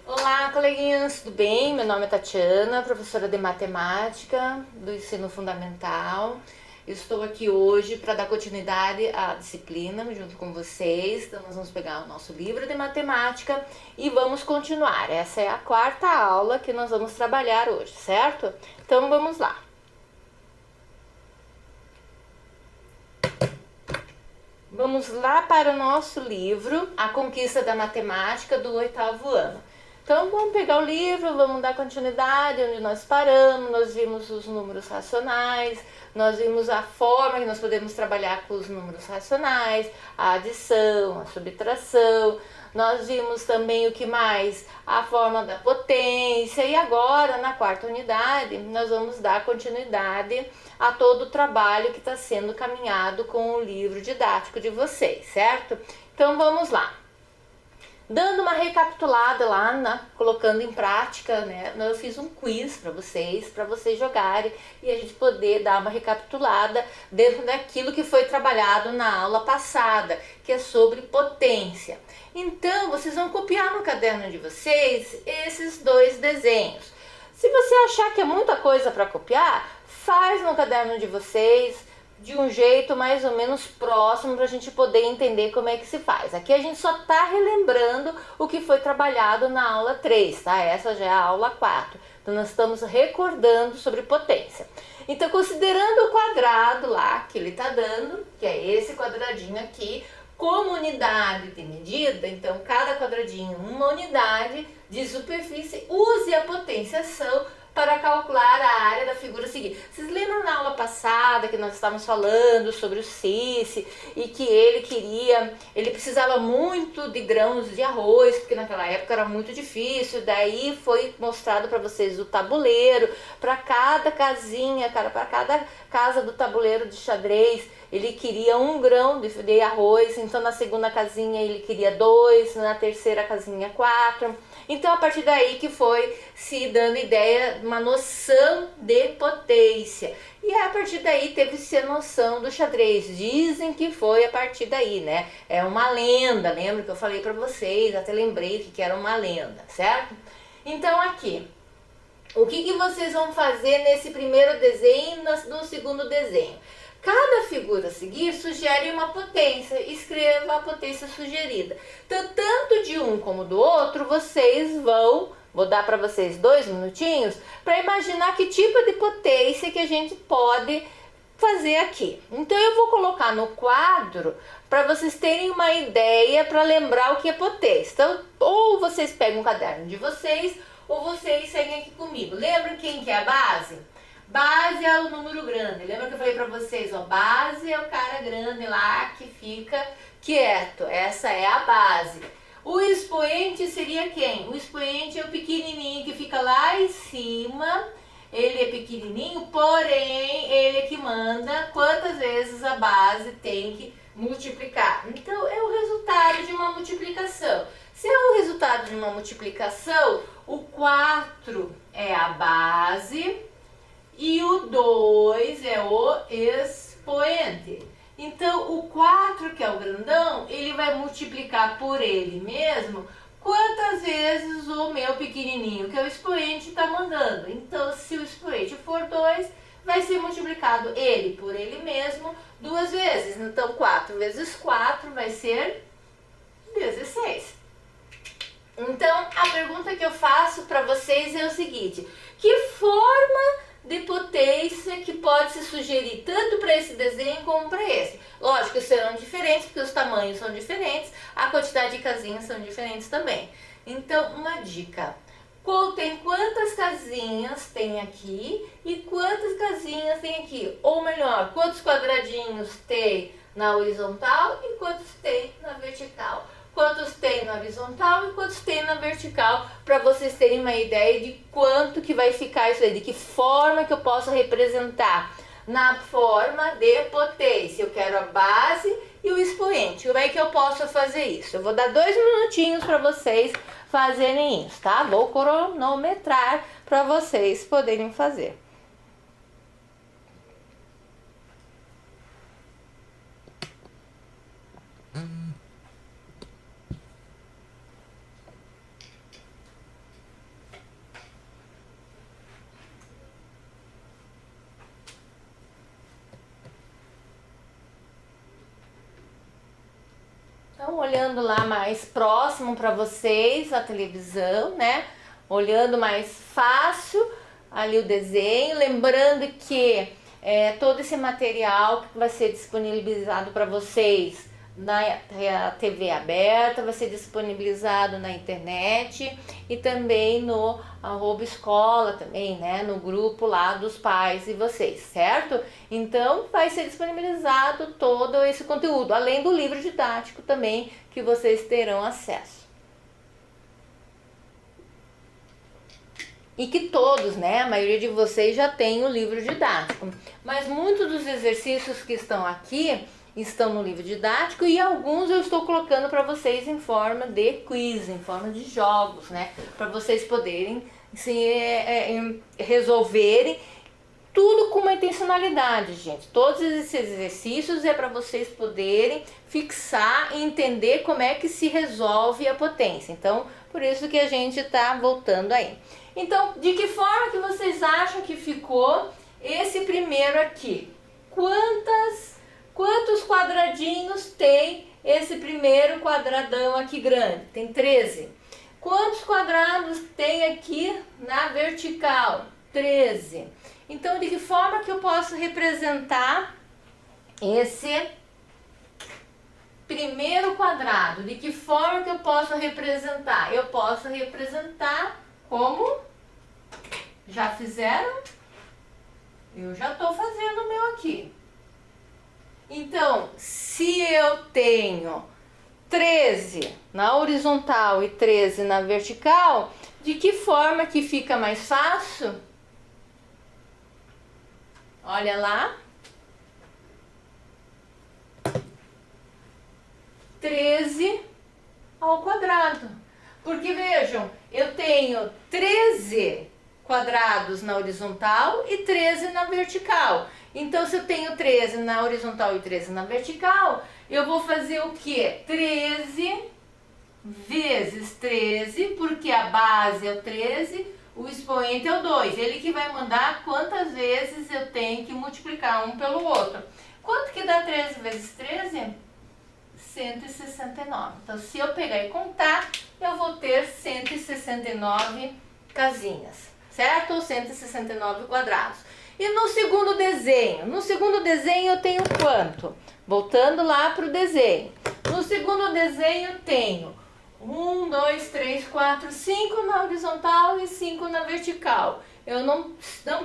Olá, coleguinhas, tudo bem? Meu nome é Tatiana, professora de matemática do ensino fundamental. Estou aqui hoje para dar continuidade à disciplina junto com vocês. Então, nós vamos pegar o nosso livro de matemática e vamos continuar. Essa é a quarta aula que nós vamos trabalhar hoje, certo? Então, vamos lá. Vamos lá para o nosso livro, A Conquista da Matemática do 8º ano. Então, vamos pegar o livro, vamos dar continuidade onde nós paramos. Nós vimos os números racionais, nós vimos a forma que nós podemos trabalhar com os números racionais, a adição, a subtração. Nós vimos também o que mais? A forma da potência. E agora, na quarta unidade, nós vamos dar continuidade a todo o trabalho que está sendo caminhado com o livro didático de vocês, certo? Então, vamos lá. Dando uma recapitulada lá, colocando em prática, né? Eu fiz um quiz para vocês jogarem e a gente poder dar uma recapitulada dentro daquilo que foi trabalhado na aula passada, que é sobre potência. Então, vocês vão copiar no caderno de vocês esses dois desenhos. Se você achar que é muita coisa para copiar, faz no caderno de vocês de um jeito mais ou menos próximo para a gente poder entender como é que se faz. Aqui a gente só está relembrando o que foi trabalhado na aula 3, tá? Essa já é a aula 4. Então nós estamos recordando sobre potência. Então, considerando o quadrado lá que ele está dando, que é esse quadradinho aqui, como unidade de medida, então cada quadradinho uma unidade de superfície, use a potenciação para calcular a área da figura seguinte. Vocês lembram na aula passada que nós estávamos falando sobre o Cice e que ele precisava muito de grãos de arroz, porque naquela época era muito difícil. Daí foi mostrado para vocês o tabuleiro, para cada casinha, para cada casa do tabuleiro de xadrez, ele queria 1 grão de arroz. Então na segunda casinha ele queria 2, na terceira casinha 4. Então, a partir daí que foi se dando ideia, uma noção de potência. E a partir daí teve-se a noção do xadrez. Dizem que foi a partir daí, né? É uma lenda, lembra que eu falei para vocês, até lembrei que era uma lenda, certo? Então, aqui, o que vocês vão fazer nesse primeiro desenho e no segundo desenho? Cada figura a seguir sugere uma potência, escreva a potência sugerida. Então, tanto de um como do outro, vocês vou dar para vocês 2 minutinhos para imaginar que tipo de potência que a gente pode fazer aqui. Então, eu vou colocar no quadro para vocês terem uma ideia, para lembrar o que é potência. Então, ou vocês pegam o caderno de vocês, ou vocês seguem aqui comigo. Lembram quem que é a base? Base é o número grande. Lembra que eu falei pra vocês, ó, base é o cara grande lá que fica quieto. Essa é a base. O expoente seria quem? O expoente é o pequenininho que fica lá em cima. Ele é pequenininho, porém ele é que manda quantas vezes a base tem que multiplicar. Então é o resultado de uma multiplicação. Se é o resultado de uma multiplicação, o 4 é a base e o 2 é o expoente. Então, o 4, que é o grandão, ele vai multiplicar por ele mesmo quantas vezes o meu pequenininho, que é o expoente, está mandando. Então, se o expoente for 2, vai ser multiplicado ele por ele mesmo 2 vezes. Então, 4 vezes 4 vai ser 16. Então, a pergunta que eu faço para vocês é o seguinte: que forma de potência que pode se sugerir tanto para esse desenho como para esse? Lógico que serão diferentes, porque os tamanhos são diferentes, a quantidade de casinhas são diferentes também. Então, uma dica: contem quantas casinhas tem aqui e quantas casinhas tem aqui. Ou melhor, quantos quadradinhos tem na horizontal e quantos tem na vertical. Quantos tem na horizontal e quantos tem na vertical, para vocês terem uma ideia de quanto que vai ficar isso aí, de que forma que eu posso representar. Na forma de potência, eu quero a base e o expoente. Como é que eu posso fazer isso? Eu vou dar 2 minutinhos para vocês fazerem isso, tá? Vou cronometrar para vocês poderem fazer. Então, olhando lá mais próximo para vocês a televisão, né? Olhando mais fácil ali o desenho, lembrando que todo esse material que vai ser disponibilizado para vocês na TV aberta, vai ser disponibilizado na internet e também no @escola também, né, no grupo lá dos pais e vocês, certo? Então vai ser disponibilizado todo esse conteúdo, além do livro didático também que vocês terão acesso. E que todos, né, a maioria de vocês já tem o livro didático, mas muitos dos exercícios que estão aqui estão no livro didático e alguns eu estou colocando para vocês em forma de quiz, em forma de jogos, né? Para vocês poderem resolverem tudo com uma intencionalidade, gente. Todos esses exercícios é para vocês poderem fixar e entender como é que se resolve a potência. Então, por isso que a gente está voltando aí. Então, de que forma que vocês acham que ficou esse primeiro aqui? Quantos quadradinhos tem esse primeiro quadradão aqui grande? Tem 13. Quantos quadrados tem aqui na vertical? 13. Então, de que forma que eu posso representar esse primeiro quadrado? De que forma que eu posso representar? Eu posso representar como? Já fizeram? Eu já estou fazendo o meu aqui. Então, se eu tenho 13 na horizontal e 13 na vertical, de que forma que fica mais fácil? Olha lá. 13 ao quadrado. Porque vejam, eu tenho 13 quadrados na horizontal e 13 na vertical. Então, se eu tenho 13 na horizontal e 13 na vertical, eu vou fazer o quê? 13 vezes 13, porque a base é o 13, o expoente é o 2. Ele que vai mandar quantas vezes eu tenho que multiplicar um pelo outro. Quanto que dá 13 vezes 13? 169. Então, se eu pegar e contar, eu vou ter 169 casinhas, certo? Ou 169 quadrados. E no segundo desenho? No segundo desenho eu tenho quanto? Voltando lá para o desenho. No segundo desenho eu tenho 1, 2, 3, 4, 5 na horizontal e 5 na vertical. Eu não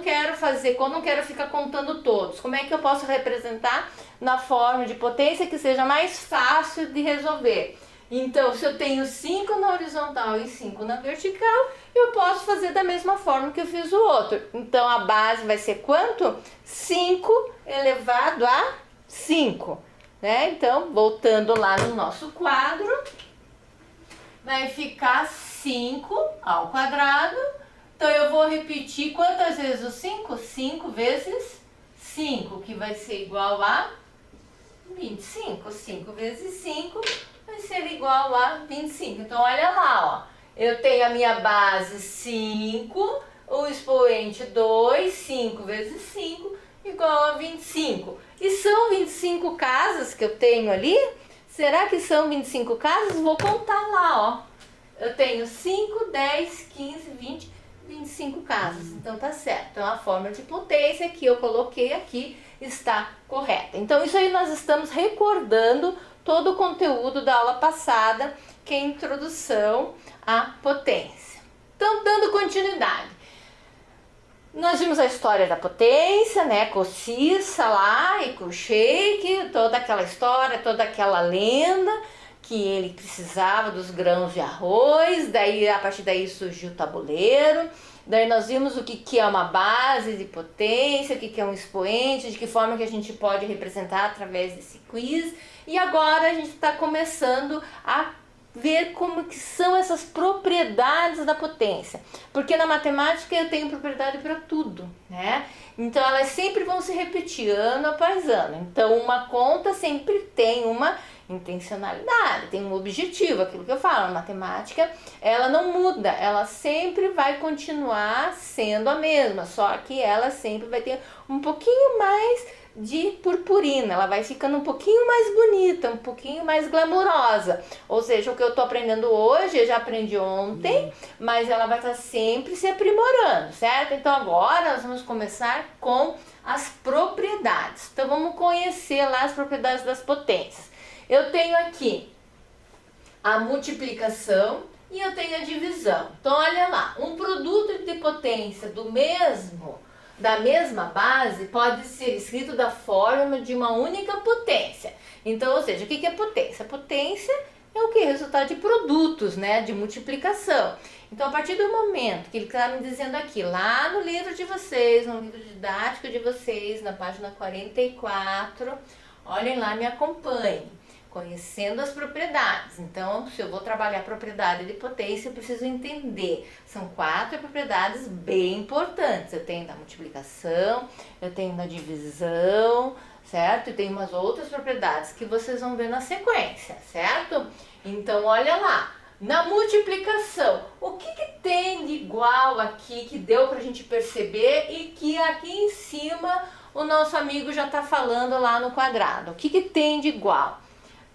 quero fazer, não quero ficar contando todos. Como é que eu posso representar na forma de potência que seja mais fácil de resolver? Então, se eu tenho 5 na horizontal e 5 na vertical, eu posso fazer da mesma forma que eu fiz o outro. Então, a base vai ser quanto? 5 elevado a 5. Né? Então, voltando lá no nosso quadro, vai ficar 5 ao quadrado. Então, eu vou repetir quantas vezes o 5? 5 vezes 5, que vai ser igual a 25. 5 vezes 5 vai ser igual a 25. Então, olha lá, ó. Eu tenho a minha base 5, o expoente 2, 5 vezes 5, igual a 25. E são 25 casas que eu tenho ali? Será que são 25 casas? Vou contar lá, ó. Eu tenho 5, 10, 15, 20, 25 casas. Então, tá certo. Então, a fórmula de potência que eu coloquei aqui está correta. Então, isso aí nós estamos recordando todo o conteúdo da aula passada, que é a introdução à potência. Então, dando continuidade. Nós vimos a história da potência, né, Cossissa lá e Cruikshank, toda aquela história, toda aquela lenda, que ele precisava dos grãos de arroz, daí a partir daí surgiu o tabuleiro, daí nós vimos o que é uma base de potência, o que é um expoente, de que forma que a gente pode representar através desse quiz, e agora a gente está começando a ver como que são essas propriedades da potência, porque na matemática eu tenho propriedade para tudo, né? Então elas sempre vão se repetir ano após ano. Então uma conta sempre tem uma intencionalidade, tem um objetivo, aquilo que eu falo, a matemática, ela não muda, ela sempre vai continuar sendo a mesma, só que ela sempre vai ter um pouquinho mais de purpurina, ela vai ficando um pouquinho mais bonita, um pouquinho mais glamurosa, ou seja, o que eu tô aprendendo hoje, eu já aprendi ontem, mas ela vai estar sempre se aprimorando, certo? Então agora nós vamos começar com as propriedades, então vamos conhecer lá as propriedades das potências. Eu tenho aqui a multiplicação e eu tenho a divisão. Então olha lá, um produto de potência da mesma base pode ser escrito da forma de uma única potência. Então, ou seja, o que é potência? Potência é o que? Resultado de produtos, né? De multiplicação. Então, a partir do momento que ele está me dizendo aqui, lá no livro de vocês, no livro didático de vocês, na página 44, olhem lá, me acompanhem. Conhecendo as propriedades. Então, se eu vou trabalhar propriedade de potência, eu preciso entender. São 4 propriedades bem importantes. Eu tenho da multiplicação, eu tenho da divisão, certo? E tem umas outras propriedades que vocês vão ver na sequência, certo? Então, olha lá. Na multiplicação, o que tem de igual aqui que deu pra gente perceber e que aqui em cima o nosso amigo já tá falando lá no quadrado? O que tem de igual?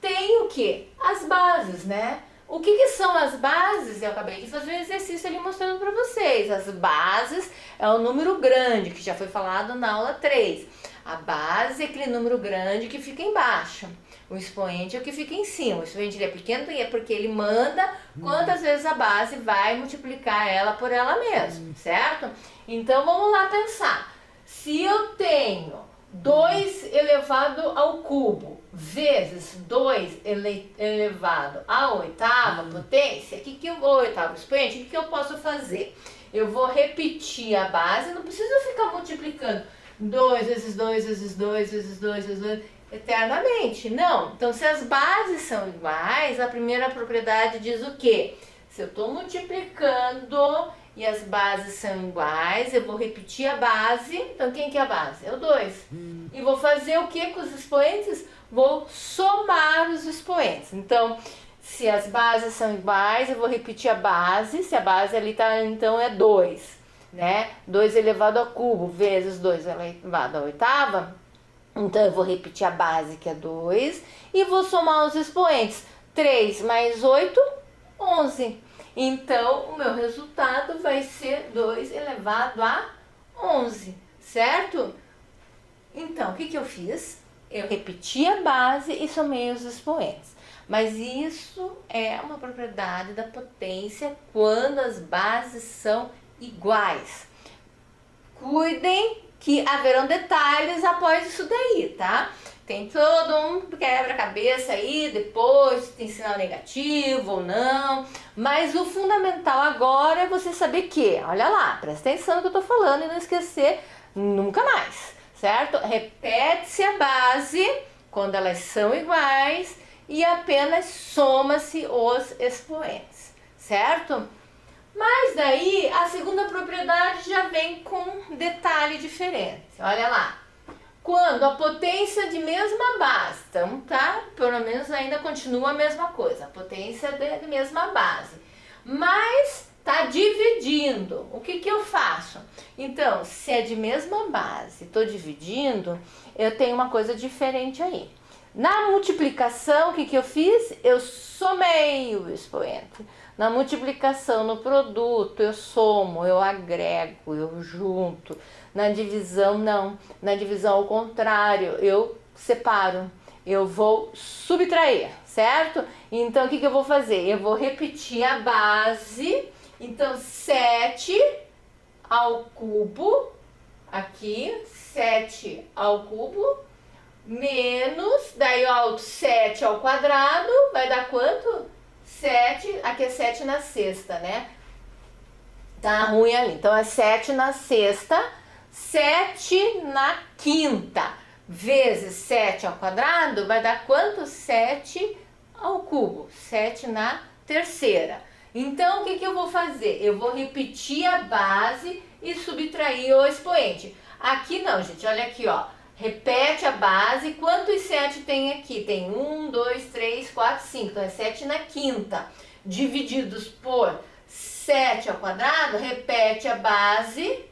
Tem o que? As bases, né? O que são as bases? Eu acabei de fazer um exercício ali mostrando para vocês. As bases é o número grande, que já foi falado na aula 3. A base é aquele número grande que fica embaixo. O expoente é o que fica em cima. O expoente ele é pequeno e é porque ele manda quantas vezes a base vai multiplicar ela por ela mesma, certo? Então vamos lá pensar. Se eu tenho 2 elevado ao cubo vezes 2 elevado à oitava potência, o oitavo expoente, o que eu posso fazer? Eu vou repetir a base, não preciso ficar multiplicando 2 vezes 2 vezes 2 vezes 2 vezes 2 eternamente, não. Então, se as bases são iguais, a primeira propriedade diz o quê? Se eu estou multiplicando e as bases são iguais, eu vou repetir a base. Então, quem que é a base? É o 2. E vou fazer o que com os expoentes? Vou somar os expoentes. Então, se as bases são iguais, eu vou repetir a base. Se a base ali tá, então é 2, né? 2 elevado ao cubo vezes 2 elevado à oitava. Então, eu vou repetir a base, que é 2, e vou somar os expoentes. 3 mais 8, 11. Então, o meu resultado vai ser 2 elevado a 11, certo? Então, o que eu fiz? Eu repeti a base e somei os expoentes. Mas isso é uma propriedade da potência quando as bases são iguais. Cuidem que haverão detalhes após isso daí, tá? Tem todo um quebra-cabeça aí, depois se tem sinal negativo ou não. Mas o fundamental agora é você saber que, olha lá, presta atenção no que eu tô falando e não esquecer nunca mais, certo? Repete-se a base quando elas são iguais e apenas soma-se os expoentes, certo? Mas daí a segunda propriedade já vem com um detalhe diferente. Olha lá. Quando a potência de mesma base, então tá, pelo menos ainda continua a mesma coisa, a potência de mesma base, mas tá dividindo, o que eu faço? Então, se é de mesma base, tô dividindo, eu tenho uma coisa diferente aí. Na multiplicação, o que eu fiz? Eu somei o expoente. Na multiplicação, no produto, eu somo, eu agrego, eu junto. Na divisão, não. Na divisão, ao contrário, eu separo. Eu vou subtrair, certo? Então, o que eu vou fazer? Eu vou repetir a base. Então, 7 ao cubo, aqui, 7 ao cubo, menos, daí ó, 7 ao quadrado, vai dar quanto? 7, aqui é 7 na sexta, né? Tá ruim ali, então é 7 na sexta, 7 na quinta, vezes 7 ao quadrado, vai dar quanto? 7 ao cubo, 7 na terceira. Então, o que eu vou fazer? Eu vou repetir a base e subtrair o expoente. Aqui não, gente, olha aqui, ó. repete a base. Quantos 7 tem aqui? Tem 1, 2, 3, 4, 5. Então é 7 na quinta. Divididos por 7 ao quadrado, repete a base,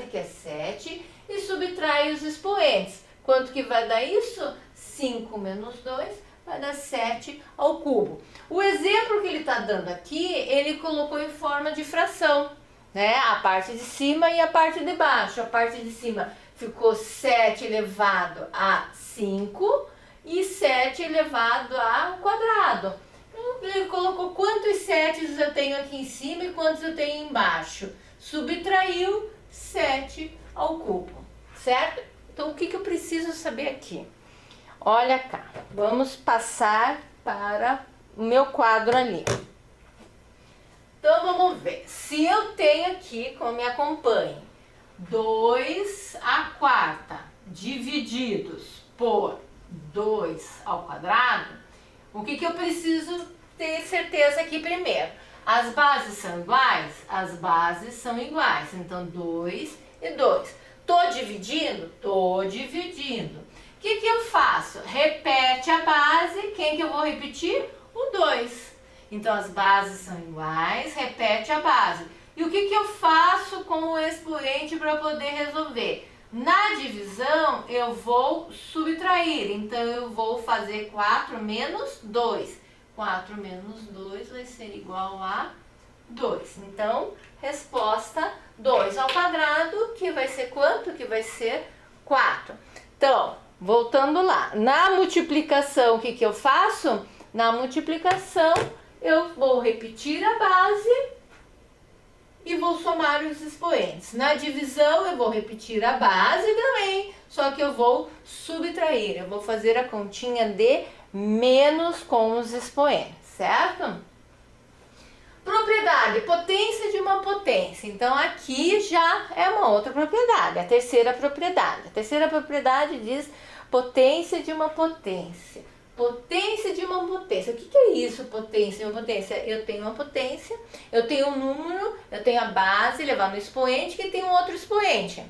que é 7, e subtrai os expoentes. Quanto que vai dar isso? 5 menos 2 vai dar 7 ao cubo. O exemplo que ele está dando aqui, ele colocou em forma de fração, né? A parte de cima e a parte de baixo. A parte de cima ficou 7 elevado a 5 e 7 elevado ao quadrado. Então, ele colocou quantos 7 eu tenho aqui em cima e quantos eu tenho embaixo. Subtraiu 7 ao cubo, certo? Então, o que eu preciso saber aqui? Olha cá, vamos passar para o meu quadro ali. Então, vamos ver. Se eu tenho aqui, como me acompanhe, 2 à quarta divididos por 2 ao quadrado, o que eu preciso ter certeza aqui primeiro? As bases são iguais? As bases são iguais. Então, 2 e 2. Tô dividindo? Tô dividindo. O que eu faço? Repete a base. Quem que eu vou repetir? O 2. Então, as bases são iguais, repete a base. E o que eu faço com o expoente para poder resolver? Na divisão, eu vou subtrair. Então, eu vou fazer 4 menos 2. 4 menos 2 vai ser igual a 2. Então, resposta 2 ao quadrado, que vai ser quanto? Que vai ser 4. Então, voltando lá. Na multiplicação, o que eu faço? Na multiplicação, eu vou repetir a base e vou somar os expoentes. Na divisão, eu vou repetir a base também, só que eu vou subtrair. Eu vou fazer a continha de menos com os expoentes, certo? Propriedade, potência de uma potência. Então, aqui já é uma outra propriedade, a terceira propriedade. A terceira propriedade diz potência de uma potência. Potência de uma potência. O que é isso, potência de uma potência? Eu tenho uma potência, eu tenho um número, eu tenho a base, levar no expoente, que tem um outro expoente.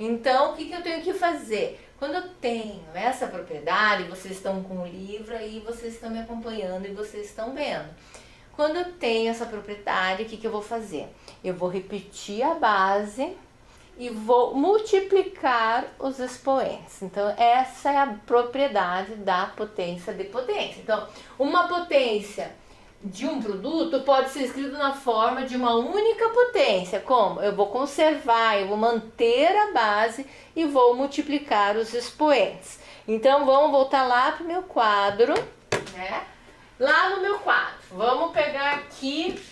Então, o que eu tenho que fazer? Quando eu tenho essa propriedade, vocês estão com o livro aí, vocês estão me acompanhando e vocês estão vendo. Quando eu tenho essa propriedade, o que eu vou fazer? Eu vou repetir a base e vou multiplicar os expoentes. Então, essa é a propriedade da potência de potência. Então, uma potência de um produto pode ser escrito na forma de uma única potência. Como? Eu vou conservar, eu vou manter a base e vou multiplicar os expoentes. Então, vamos voltar lá para o meu quadro, né? Lá no meu quadro, vamos pegar aqui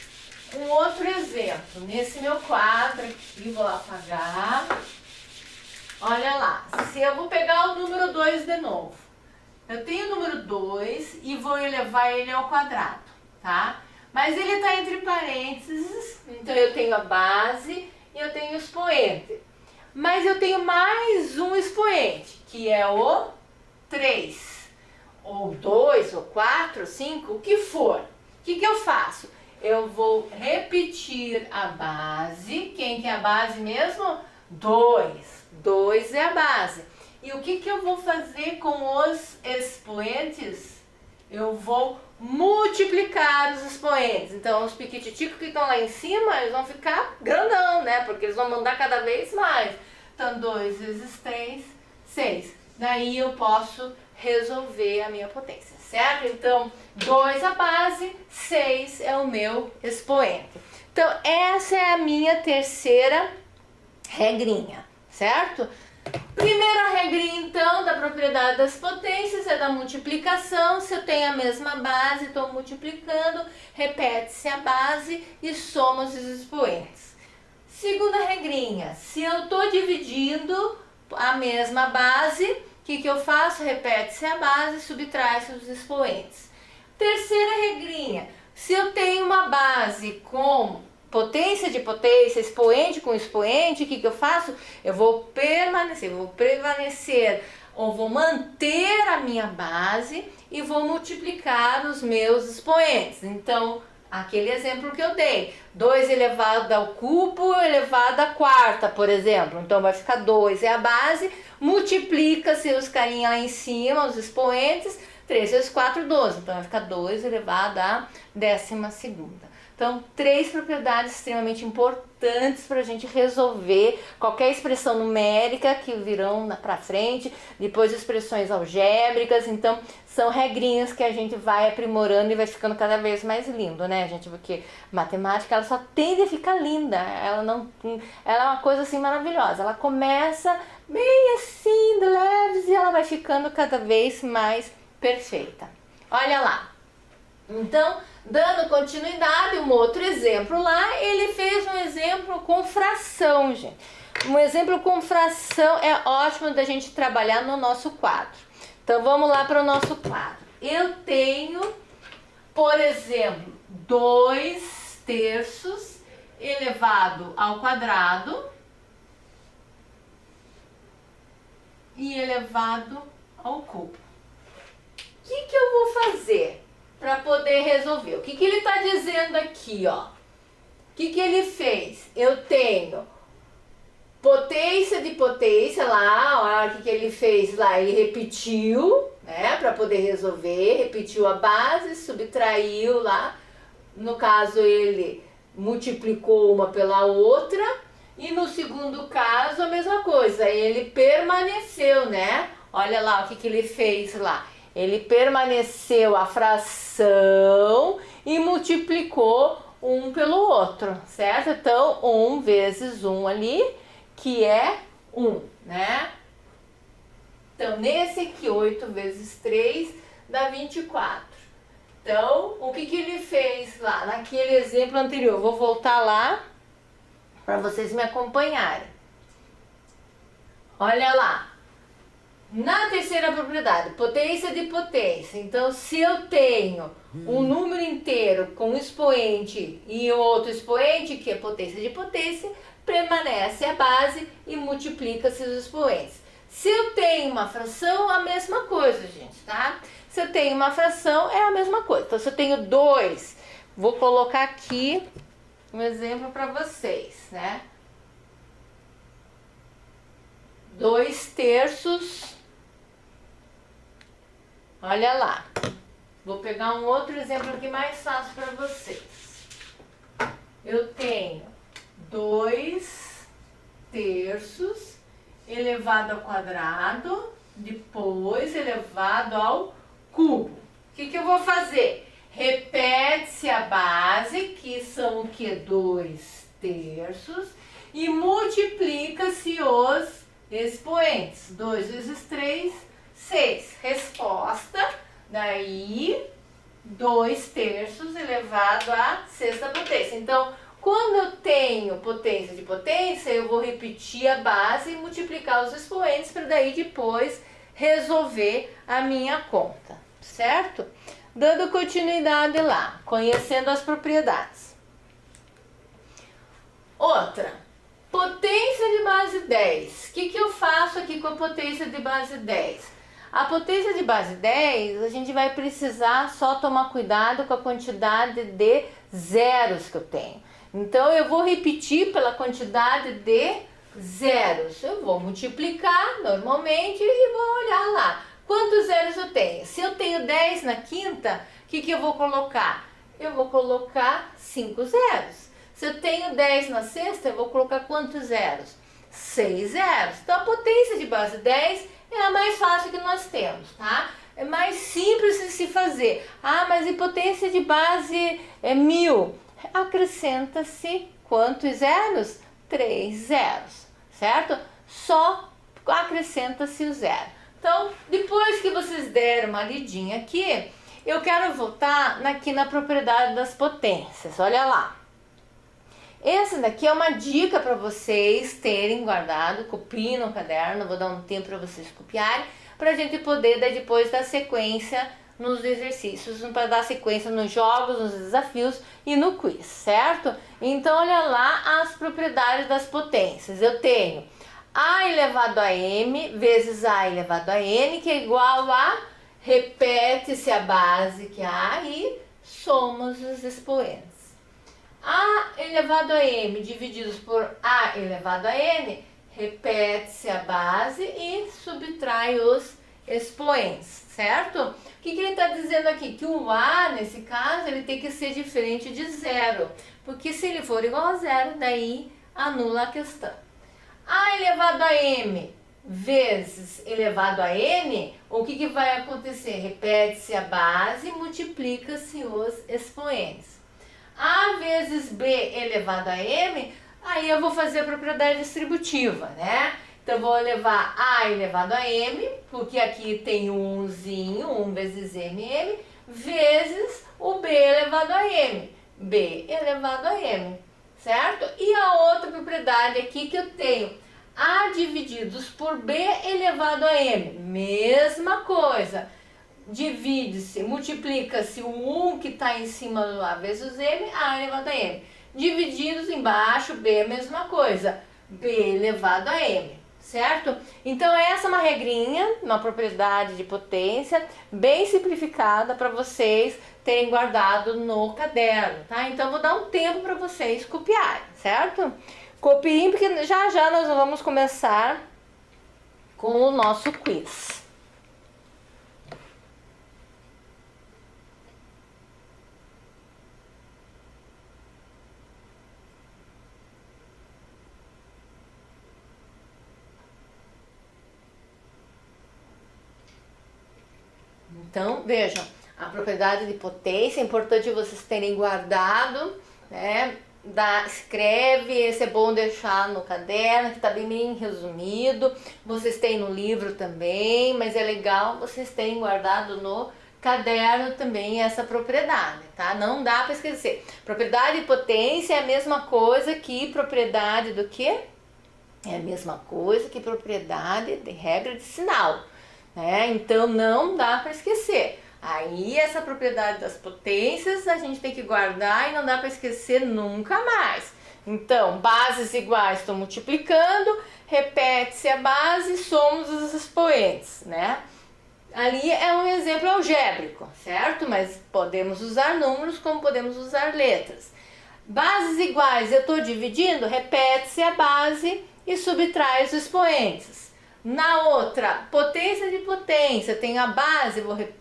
um outro exemplo. Nesse meu quadro aqui, vou apagar. Olha lá, se eu vou pegar o número 2 de novo. Eu tenho o número 2 e vou elevar ele ao quadrado, tá? Mas ele está entre parênteses, então eu tenho a base e eu tenho o expoente. Mas eu tenho mais um expoente, que é o 3. Ou 2, ou 4, ou 5, o que for. O que eu faço? Eu vou repetir a base. Quem que é a base mesmo? 2. 2 é a base. E o que eu vou fazer com os expoentes? Eu vou multiplicar os expoentes. Então, os piquititicos que estão lá em cima, eles vão ficar grandão, né? Porque eles vão mandar cada vez mais. Então, 2 vezes 3, 6. Daí eu posso resolver a minha potência, certo? Então, 2 a base, 6 é o meu expoente. Então, essa é a minha terceira regrinha, certo? Primeira regrinha, então, da propriedade das potências é da multiplicação. Se eu tenho a mesma base, estou multiplicando, repete-se a base e soma os expoentes. Segunda regrinha, se eu estou dividindo a mesma base, o que eu faço? Repete-se a base, subtrai-se os expoentes. Terceira regrinha, se eu tenho uma base com potência de potência, expoente com expoente, o que eu faço? Eu vou prevalecer ou vou manter a minha base e vou multiplicar os meus expoentes. Então, Aquele exemplo que eu dei, 2 elevado ao cubo elevado à quarta, por exemplo. Então vai ficar 2 é a base, multiplica-se os carinha lá em cima, os expoentes, 3 vezes 4, 12. Então vai ficar 2 elevado à 12ª. Então, 3 propriedades extremamente importantes para a gente resolver qualquer expressão numérica que virão para frente, depois expressões algébricas. Então, são regrinhas que a gente vai aprimorando e vai ficando cada vez mais lindo, né, gente? Porque matemática, ela só tende a ficar linda, ela é uma coisa assim maravilhosa. Ela começa bem assim, de leves, e ela vai ficando cada vez mais perfeita. Olha lá. Então, dando continuidade, um outro exemplo lá, ele fez um exemplo com fração, gente. Um exemplo com fração é ótimo da gente trabalhar no nosso quadro. Então, vamos lá para o nosso quadro. Eu tenho, por exemplo, 2/3 elevado ao quadrado e elevado ao cubo. O que eu vou fazer para poder resolver? O que ele está dizendo aqui, ó? O que ele fez? Eu tenho potência de potência lá, ó, o que ele fez lá? Ele repetiu, né, para poder resolver, repetiu a base, subtraiu lá, no caso ele multiplicou uma pela outra, e no segundo caso a mesma coisa, ele permaneceu, né? Olha lá o que ele fez lá. Ele permaneceu a fração e multiplicou um pelo outro, certo? Então, 1 vezes 1 ali, que é 1, né? Então, nesse aqui, 8 vezes 3 dá 24. Então, o que ele fez lá naquele exemplo anterior? Vou voltar lá para vocês me acompanharem. Olha lá. Na terceira propriedade, potência de potência. Então, se eu tenho um número inteiro com um expoente e outro expoente, que é potência de potência, permanece a base e multiplica-se os expoentes. Se eu tenho uma fração, a mesma coisa, gente, tá? Se eu tenho uma fração, é a mesma coisa. Então, se eu tenho 2, vou colocar aqui um exemplo para vocês, né? 2/3. Olha lá, vou pegar um outro exemplo aqui mais fácil para vocês. Eu tenho 2/3 elevado ao quadrado, depois elevado ao cubo. O que eu vou fazer? Repete-se a base, que são o que? 2/3, e multiplica-se os expoentes. 2 vezes 3, 6. Resposta, daí 2/3 elevado à sexta potência. Então, quando eu tenho potência de potência, eu vou repetir a base e multiplicar os expoentes para daí depois resolver a minha conta, certo? Dando continuidade lá, conhecendo as propriedades. Outra, potência de base 10. O que eu faço aqui com a potência de base 10? A potência de base 10, a gente vai precisar só tomar cuidado com a quantidade de zeros que eu tenho. Então, eu vou repetir pela quantidade de zeros. Eu vou multiplicar normalmente e vou olhar lá. Quantos zeros eu tenho? Se eu tenho 10 na quinta, o que eu vou colocar? Eu vou colocar 5 zeros. Se eu tenho 10 na sexta, eu vou colocar quantos zeros? 6 zeros. Então, a potência de base 10 é a mais fácil que nós temos, tá? É mais simples de se fazer. Ah, mas e potência de base é 1000? Acrescenta-se quantos zeros? 3 zeros, certo? Só acrescenta-se o zero. Então, depois que vocês deram uma lidinha aqui, eu quero voltar aqui na propriedade das potências. Olha lá. Essa daqui é uma dica para vocês terem guardado, copiem no caderno, vou dar um tempo para vocês copiarem, para a gente poder depois dar sequência nos exercícios, para dar sequência nos jogos, nos desafios e no quiz, certo? Então, olha lá as propriedades das potências. Eu tenho A elevado a M vezes A elevado a N, que é igual a, repete-se a base que é A, e somos os expoentes. A elevado a m divididos por a elevado a n, repete-se a base e subtrai os expoentes, certo? O que ele está dizendo aqui? Que o a, nesse caso, ele tem que ser diferente de zero, porque se ele for igual a zero, daí anula a questão. A elevado a m vezes elevado a n, o que vai acontecer? Repete-se a base e multiplica-se os expoentes. A vezes b elevado a m, aí eu vou fazer a propriedade distributiva, né? Então, eu vou levar a elevado a m, porque aqui tem um 1 vezes m, vezes o b elevado a m, b elevado a m, certo? E a outra propriedade aqui que eu tenho, a divididos por b elevado a m, mesma coisa. Divide-se, multiplica-se o 1 que está em cima do a vezes m, a elevado a m. Divididos embaixo, b é a mesma coisa, b elevado a m, certo? Então essa é uma regrinha, uma propriedade de potência, bem simplificada para vocês terem guardado no caderno, tá? Então vou dar um tempo para vocês copiarem, certo? Copiem, porque já já nós vamos começar com o nosso quiz. Então, vejam, a propriedade de potência, é importante vocês terem guardado, né? Escreve, esse é bom deixar no caderno, que está bem resumido. Vocês têm no livro também, mas é legal vocês terem guardado no caderno também essa propriedade, tá? Não dá para esquecer. Propriedade de potência é a mesma coisa que propriedade do quê? É a mesma coisa que propriedade de regra de sinal. Então não dá para esquecer. Aí essa propriedade das potências a gente tem que guardar e não dá para esquecer nunca mais. Então, bases iguais, estou multiplicando, repete-se a base, somos os expoentes, né? Ali é um exemplo algébrico, certo? Mas podemos usar números como podemos usar letras. Bases iguais, eu estou dividindo, repete-se a base e subtrai os expoentes. Na outra, potência de potência, tenho a base,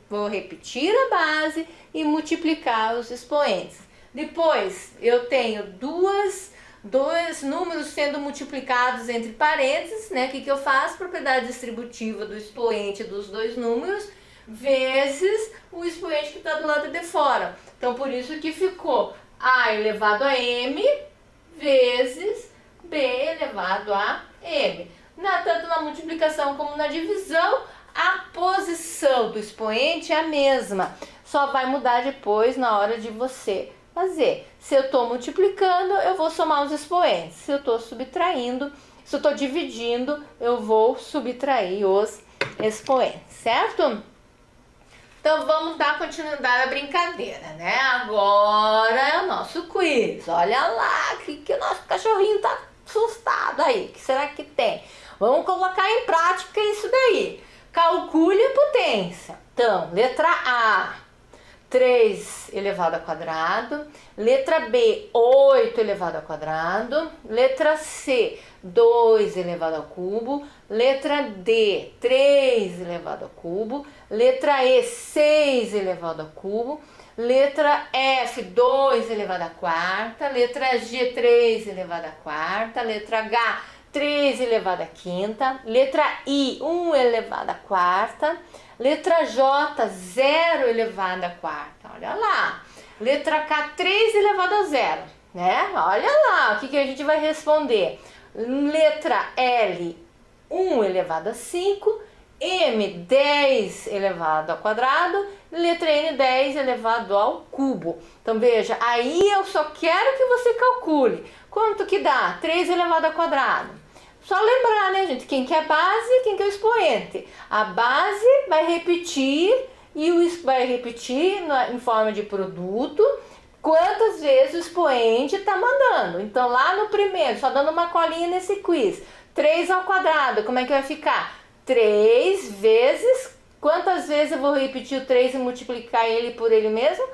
vou repetir a base e multiplicar os expoentes. Depois, eu tenho dois números sendo multiplicados entre parênteses, né? O que eu faço? Propriedade distributiva do expoente dos dois números, vezes o expoente que está do lado de fora. Então, por isso que ficou a elevado a m vezes b elevado a m. Tanto na multiplicação como na divisão, a posição do expoente é a mesma, só vai mudar depois na hora de você fazer. Se eu estou multiplicando, eu vou somar os expoentes. Se eu estou subtraindo, se eu estou dividindo, eu vou subtrair os expoentes, certo? Então vamos dar continuidade à brincadeira, né? Agora é o nosso quiz. Olha lá, que o nosso cachorrinho tá assustado aí. O que será que tem? Vamos colocar em prática isso daí. Calcule a potência. Então, letra A, 3 elevado ao quadrado. Letra B, 8 elevado ao quadrado. Letra C, 2 elevado ao cubo. Letra D, 3 elevado ao cubo. Letra E, 6 elevado ao cubo. Letra F, 2 elevado à quarta. Letra G, 3 elevado à quarta. Letra H, 3 elevado à quinta. Letra I, 1 elevado à quarta. Letra J, 0 elevado à quarta. Olha lá. Letra K, 3 elevado a 0. Né? Olha lá o que a gente vai responder. Letra L, 1 elevado a 5. M, 10 elevado ao quadrado. Letra N, 10 elevado ao cubo. Então veja, aí eu só quero que você calcule. Quanto que dá? 3 elevado ao quadrado. Só lembrar, né, gente, quem que é a base e quem que é o expoente. A base vai repetir e vai repetir em forma de produto quantas vezes o expoente está mandando. Então lá no primeiro, só dando uma colinha nesse quiz, 3 ao quadrado, como é que vai ficar? 3 vezes, quantas vezes eu vou repetir o 3 e multiplicar ele por ele mesmo?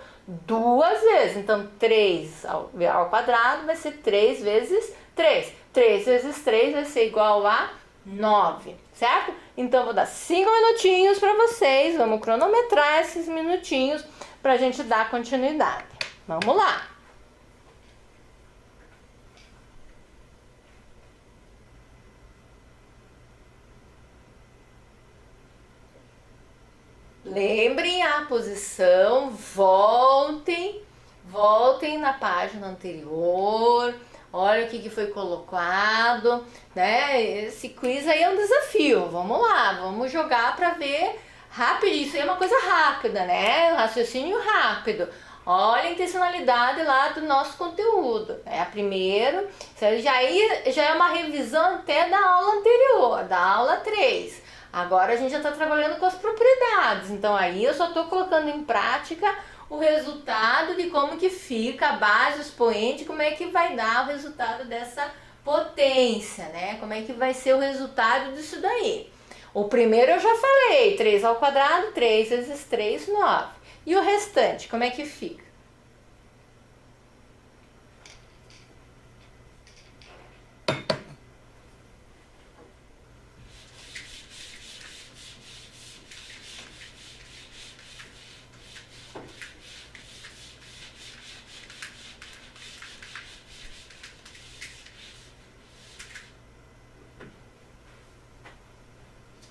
duas vezes. Então, 3 ao quadrado vai ser 3 vezes 3. 3 vezes 3 vai ser igual a 9, certo? Então, vou dar 5 minutinhos para vocês. Vamos cronometrar esses minutinhos para a gente dar continuidade. Vamos lá. Lembrem a posição, voltem na página anterior, olha o que foi colocado, né? Esse quiz aí é um desafio, vamos lá, vamos jogar para ver rápido, isso aí é uma coisa rápida, né? Raciocínio rápido. Olha a intencionalidade lá do nosso conteúdo. É a primeiro, já é uma revisão até da aula anterior, da aula 3. Agora a gente já está trabalhando com as propriedades, então aí eu só estou colocando em prática o resultado de como que fica a base, o expoente, como é que vai dar o resultado dessa potência, né? Como é que vai ser o resultado disso daí. O primeiro eu já falei, 3 ao quadrado, 3 vezes 3, 9. E o restante, como é que fica?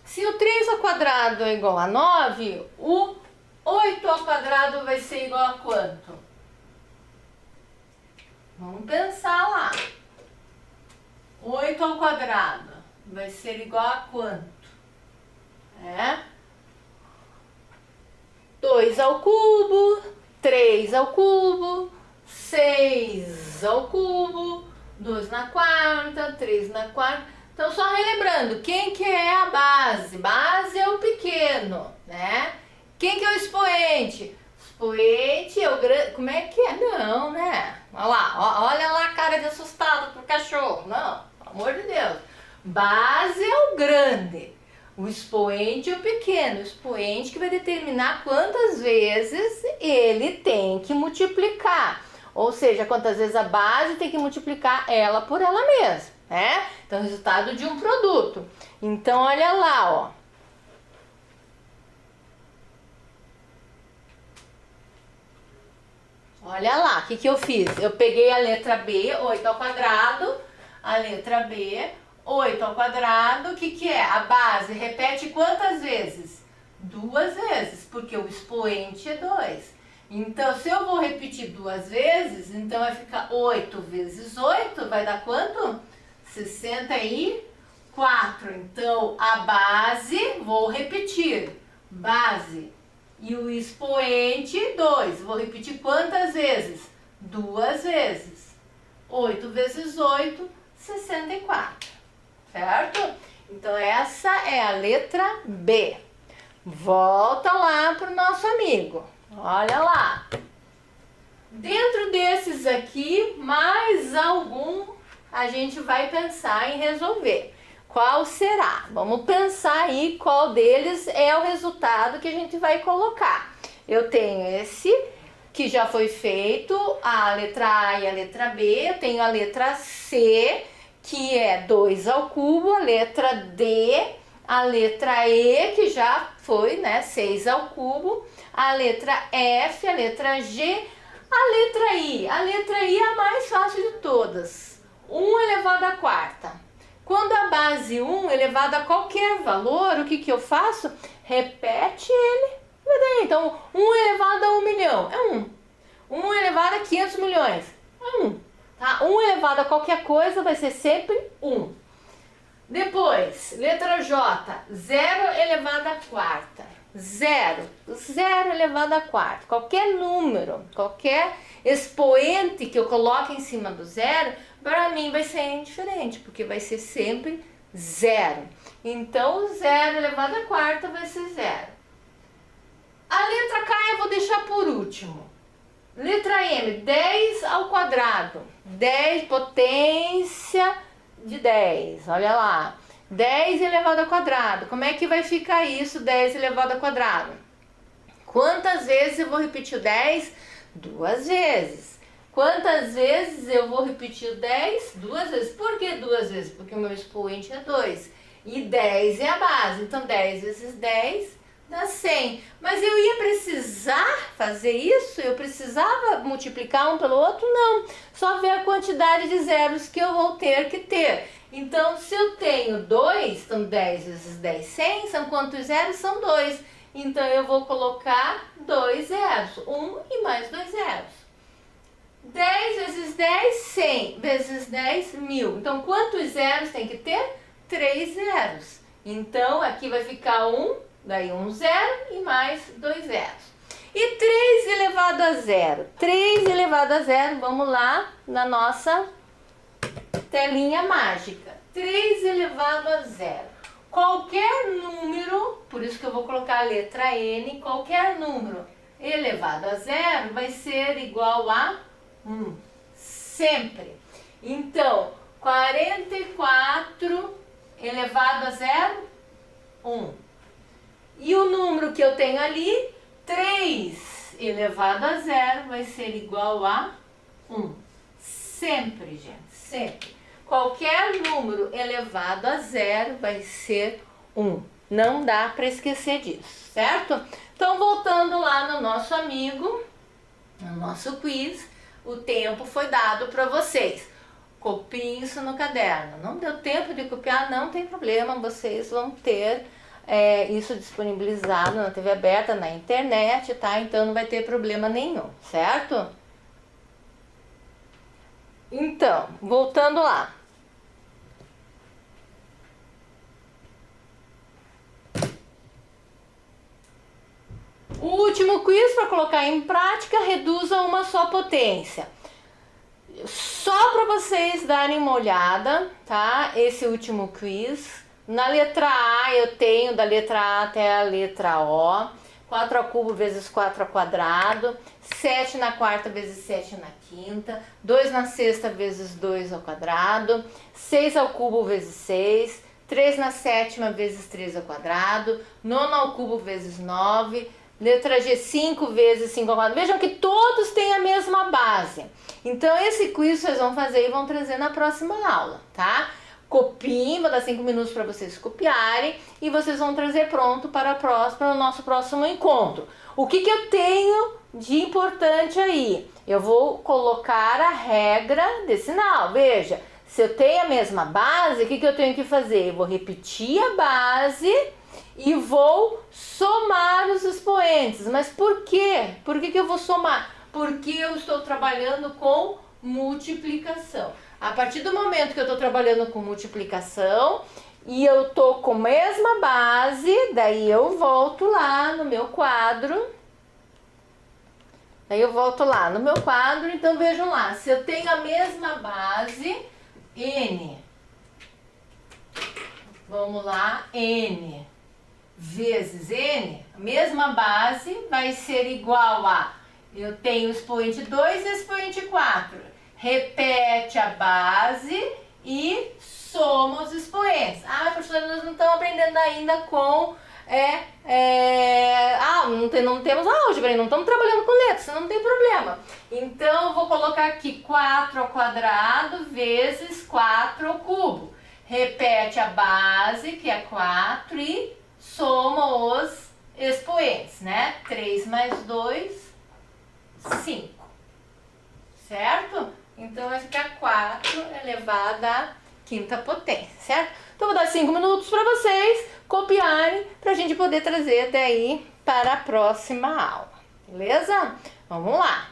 Se o 3 ao quadrado é igual a 9, o 8 ao quadrado vai ser igual a quanto? Vamos pensar lá. 8 ao quadrado vai ser igual a quanto? 2 ao cubo, 3 ao cubo, 6 ao cubo, 2 na quarta, 3 na quarta. Então, só relembrando, quem que é a base? Base é o pequeno, né? Quem que é o expoente? Expoente é o grande... Como é que é? Não, né? Olha lá a cara de assustado pro cachorro. Não, pelo amor de Deus. Base é o grande. O expoente é o pequeno. O expoente que vai determinar quantas vezes ele tem que multiplicar. Ou seja, quantas vezes a base tem que multiplicar ela por ela mesma, né? Então, resultado de um produto. Então, olha lá, ó. Olha lá, o que eu fiz? Eu peguei a letra B, 8 ao quadrado, a letra B, 8 ao quadrado, o que é? A base repete quantas vezes? 2 vezes, porque o expoente é 2. Então, se eu vou repetir 2 vezes, então vai ficar 8 vezes 8, vai dar quanto? 64. Então, a base, vou repetir, base, e o expoente, 2. Vou repetir quantas vezes? 2 vezes. 8 vezes 8, 64. Certo? Então, essa é a letra B. Volta lá para o nosso amigo. Olha lá. Dentro desses aqui, mais algum a gente vai pensar em resolver. Qual será? Vamos pensar aí qual deles é o resultado que a gente vai colocar. Eu tenho esse que já foi feito, a letra A e a letra B. Eu tenho a letra C, que é 2 ao cubo, a letra D, a letra E, que já foi, né, 6 ao cubo, a letra F, a letra G, a letra I. A letra I é a mais fácil de todas. 1 elevado à quarta. Quando a base 1 elevado a qualquer valor, o que eu faço? Repete ele. Então, 1 elevado a 1 milhão é 1. 1 elevado a 500 milhões é 1. Tá? 1 elevado a qualquer coisa vai ser sempre 1. Depois, letra J, 0 elevado à quarta. 0 elevado à quarta. Qualquer número, qualquer expoente que eu coloque em cima do zero, para mim vai ser indiferente, porque vai ser sempre 0. Então, 0 elevado à quarta vai ser 0. A letra K eu vou deixar por último. Letra M, 10 ao quadrado. 10, potência de 10, olha lá. 10 elevado ao quadrado. Como é que vai ficar isso, 10 elevado ao quadrado? Quantas vezes eu vou repetir o 10? 2 vezes. Quantas vezes eu vou repetir 10? 2 vezes. Por que 2 vezes? Porque o meu expoente é 2. E 10 é a base. Então, 10 vezes 10 dá 100. Mas eu ia precisar fazer isso? Eu precisava multiplicar um pelo outro? Não. Só ver a quantidade de zeros que eu vou ter que ter. Então, se eu tenho 2, então 10 vezes 10, 100. São quantos zeros? São 2. Então, eu vou colocar 2 zeros. 1 e mais 2 zeros. 10 vezes 10, 100. Vezes 10, 1000. Então, quantos zeros tem que ter? 3 zeros. Então, aqui vai ficar 1, daí 1 zero e mais 2 zeros. E 3 elevado a zero. 3 elevado a zero, vamos lá na nossa telinha mágica. 3 elevado a zero. Qualquer número, por isso que eu vou colocar a letra N, qualquer número elevado a zero vai ser igual a 1. Sempre. Então, 44 elevado a zero, 1. E o número que eu tenho ali, 3 elevado a zero, vai ser igual a 1. Sempre, gente, sempre. Qualquer número elevado a zero vai ser 1. Não dá para esquecer disso, certo? Então, voltando lá no nosso amigo, no nosso quiz, o tempo foi dado para vocês. Copiem isso no caderno. Não deu tempo de copiar, não tem problema, vocês vão ter isso disponibilizado na TV aberta, na internet, tá? Então não vai ter problema nenhum, certo? Então, voltando lá. O último quiz para colocar em prática, reduza uma só potência. Só para vocês darem uma olhada, tá? Esse último quiz. Na letra A eu tenho da letra A até a letra O. 4 ao cubo vezes 4 ao quadrado. 7 na quarta vezes 7 na quinta. 2 na sexta vezes 2 ao quadrado. 6 ao cubo vezes 6. 3 na sétima vezes 3 ao quadrado. 9 ao cubo vezes 9. Letra G, 5 vezes 5 ao quadrado. Vejam que todos têm a mesma base. Então, esse quiz vocês vão fazer e vão trazer na próxima aula, tá? Copiem, vou dar 5 minutos para vocês copiarem e vocês vão trazer pronto para o nosso próximo encontro. O que eu tenho de importante aí? Eu vou colocar a regra decinal. Veja, se eu tenho a mesma base, o que eu tenho que fazer? Eu vou repetir a base e vou somar os expoentes. Mas por quê? Por que eu vou somar? Porque eu estou trabalhando com multiplicação. A partir do momento que eu estou trabalhando com multiplicação e eu estou com a mesma base, daí eu volto lá no meu quadro. Então vejam lá, se eu tenho a mesma base, N. Vamos lá, N vezes N, a mesma base vai ser igual a, eu tenho expoente 2 e expoente 4. Repete a base e soma os expoentes. Ah, professora, nós não estamos aprendendo ainda com... não temos álgebra, não estamos trabalhando com letras, não tem problema. Então, eu vou colocar aqui 4 ao quadrado vezes 4 ao cubo. Repete a base, que é 4, e soma os expoentes, né? 3 mais 2, 5. Certo? Então, vai ficar 4 elevado à quinta potência, certo? Então, vou dar 5 minutos para vocês copiarem, para a gente poder trazer daí para a próxima aula. Beleza? Vamos lá!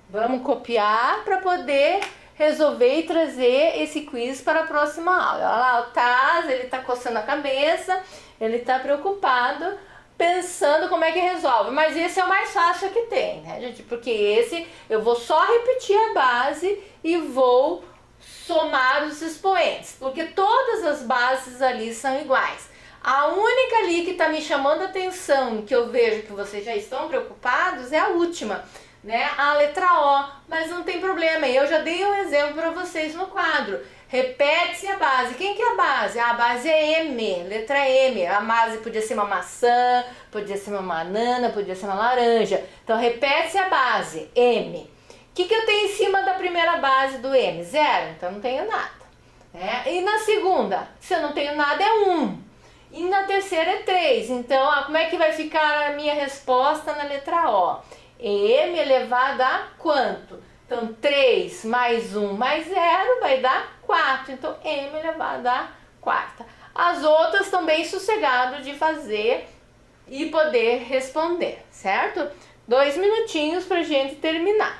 Vamos copiar para poder resolver e trazer esse quiz para a próxima aula. Olha lá, o Taz, ele está coçando a cabeça, ele está preocupado, pensando como é que resolve. Mas esse é o mais fácil que tem, né, gente? Porque esse eu vou só repetir a base e vou somar os expoentes, porque todas as bases ali são iguais. A única ali que está me chamando a atenção, que eu vejo que vocês já estão preocupados, é a última. né, a letra O, mas não tem problema, eu já dei um exemplo para vocês no quadro. Repete-se a base. Quem que é a base? A base é M, letra M. A base podia ser uma maçã, podia ser uma banana, podia ser uma laranja. Então repete-se a base, M. O que eu tenho em cima da primeira base do M? 0, então não tenho nada. E na segunda, se eu não tenho nada, é 1. E na terceira é 3. Então, como é que vai ficar a minha resposta na letra O? M elevado a quanto? Então, 3 mais 1 mais 0 vai dar 4. Então, M elevado a quarta. As outras estão bem sossegadas de fazer e poder responder, certo? 2 minutinhos para a gente terminar.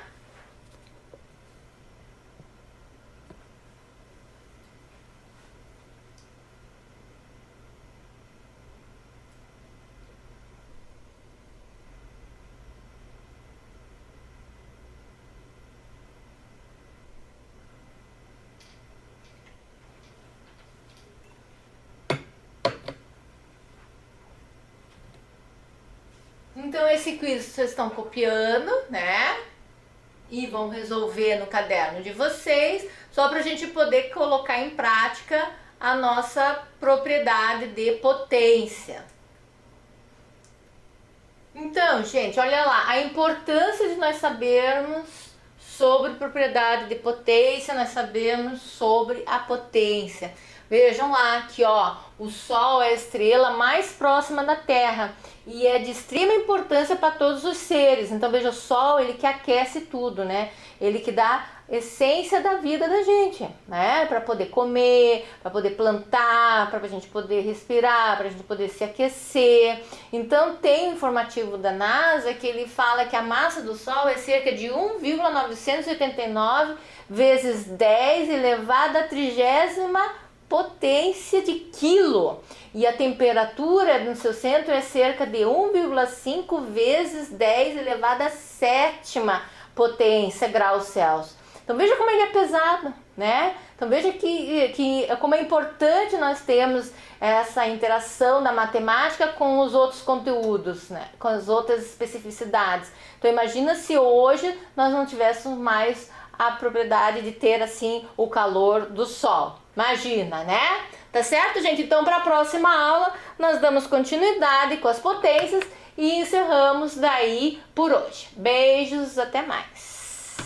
Então esse quiz vocês estão copiando, né? E vão resolver no caderno de vocês, só para a gente poder colocar em prática a nossa propriedade de potência. Então, gente, olha lá, a importância de nós sabermos sobre propriedade de potência, nós sabemos sobre a potência. Vejam lá que o Sol é a estrela mais próxima da Terra e é de extrema importância para todos os seres. Então veja, o Sol, ele que aquece tudo, né? Ele que dá essência da vida da gente, né? Para poder comer, para poder plantar, para a gente poder respirar, para a gente poder se aquecer. Então tem um informativo da NASA que ele fala que a massa do Sol é cerca de 1,989 vezes 10 elevado à 30ª potência de quilo, e a temperatura no seu centro é cerca de 1,5 vezes 10 elevado à 7ª potência graus Celsius. Então veja como ele é pesado, né? Então veja que como é importante nós termos essa interação da matemática com os outros conteúdos, né? Com as outras especificidades. Então imagina se hoje nós não tivéssemos mais a propriedade de ter assim o calor do Sol. Imagina, né? Tá certo, gente? Então, para a próxima aula, nós damos continuidade com as potências e encerramos daí por hoje. Beijos, até mais!